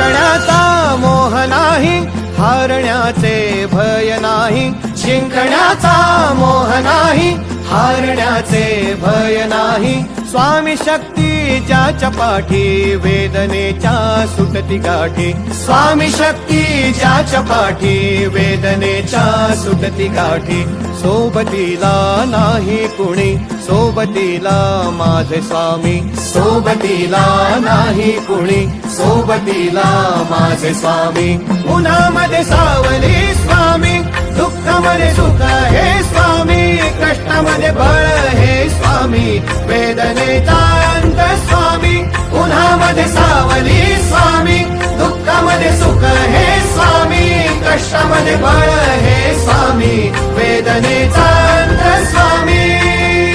जिंकण्याचा मोह नाही, हारण्याचे भय नाही. जिंकण्याचा मोह नाही, हारण्याचे भय नाही. स्वामी शक्ती ज्याच्या पाठी, वेदनेच्या सुटती गाठी. स्वामी शक्ती ज्याच्या पाठी, वेदनेच्या सुटती गाठी. सोबतीला नाही कुणी, सोबतीला माझे स्वामी. सोबतीला नाही कुणी, सोबतीला माझे स्वामी. उन्हामध्ये सावली स्वामी, दुःखामध्ये सुख हे स्वामी. कष्टामध्ये बळ हे स्वामी, वेदनेचा अंत स्वामी. उन्हामध्ये सावली स्वामी, दुःखामध्ये सुख हे स्वामी. कष्टामध्ये बळ हे स्वामी, वेदनेचा अंत स्वामी.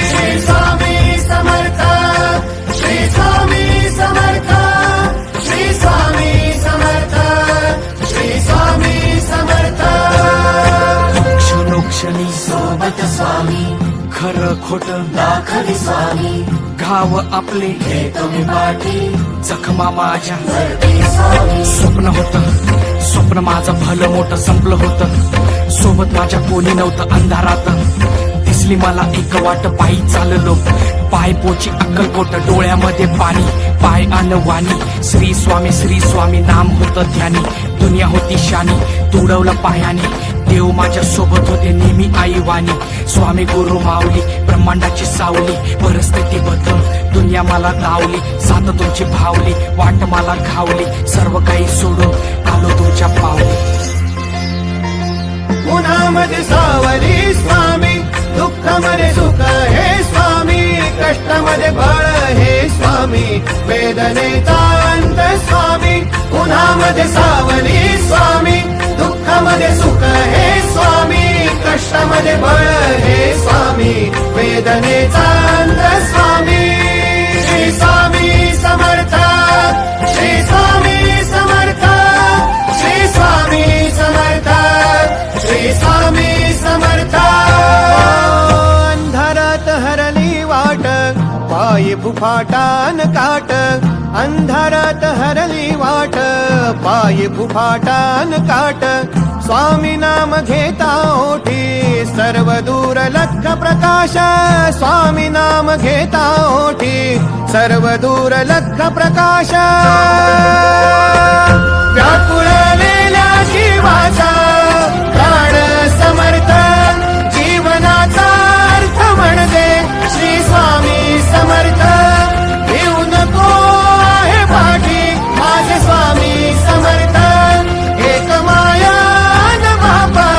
श्री स्वामी समर्थ, श्री स्वामी समर्थ, श्री स्वामी समर्थ, श्री स्वामी समर्थ. क्षणोक्षणी सोबत स्वामी, खरं खोटं दाखवी स्वामी. घाव आपले घेतो मी पाठी, जखमा माझ्या वरती स्वामी. स्वप्न होतं, स्वप्न माझं भलं मोठं संपलं होतं. सोबत माझ्या कोणी नव्हतं अंधारात. दिसली मला एक वाट, पायी चाललो पाय पोची अक्कलकोट. डोळ्यामध्ये पाणी, पाय अनवाणी. श्री स्वामी नाम होतं ध्यानी. दुनिया होती शानी, तुडवलं पायानी. देव माझ्या सोबत होते नेहमी आईवानी. स्वामी गुरु माऊली, ब्रह्मांडाची सावली. परिस्थिती बदल दुनिया मला गावली. साथ तुमची भावली, वाट मला घावली. सर्व काही सोडून आलो तुमच्या पावली. उन्हामध्ये सावली स्वामी, दुःखामध्ये सुख हे स्वामी. कष्टामध्ये बळ हे स्वामी, वेदनेचा अंत स्वामी. उन्हामध्ये सावली स्वामी, दुःखामध्ये सुख हे स्वामी. कष्टामध्ये बळ हे स्वामी, वेदनेचा अंत स्वामी. श्री स्वामी समर्थ, श्री स्वामी समर्थ, श्री स्वामी समर्थ, श्री स्वामी समर्थ. अंधारात हरली वाट, पायी फुफाटान काट. अंधारात हरली वाट, पायी फुफाटान काट. स्वामी नाम घेता ओठी, सर्व दूर लख प्रकाश. स्वामी नाम घेता ओठी, सर्व दूर लख प्रकाश. व्याकुळलेल्या जीवाचा प्राण समर्थ, जीवनाचा अर्थ म्हणजे श्री स्वामी समर्थ. घेऊ नको आहे पाठी, माझे स्वामी समर्थ. एक माया न बापा,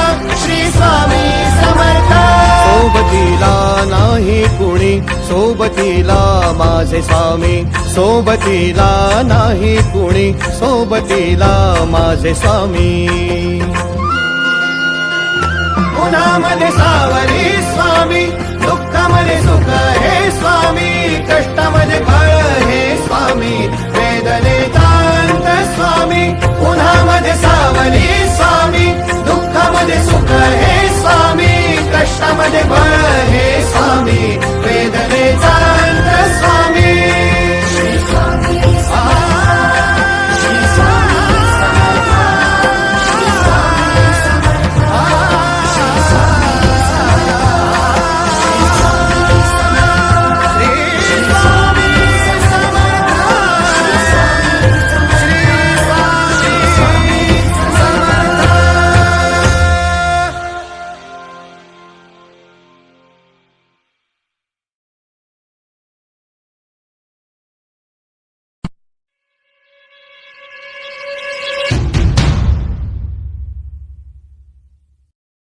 श्री स्वामी समर्थ. सोबतीला नाही कुणी, सोबतीला माझे स्वामी. सोबतीला नाही कुणी, सोबतीला माझे स्वामी. उन्हामध्ये सावली स्वामी, दुःखामध्ये सुख हे स्वामी. कष्टामध्ये बळ हे स्वामी.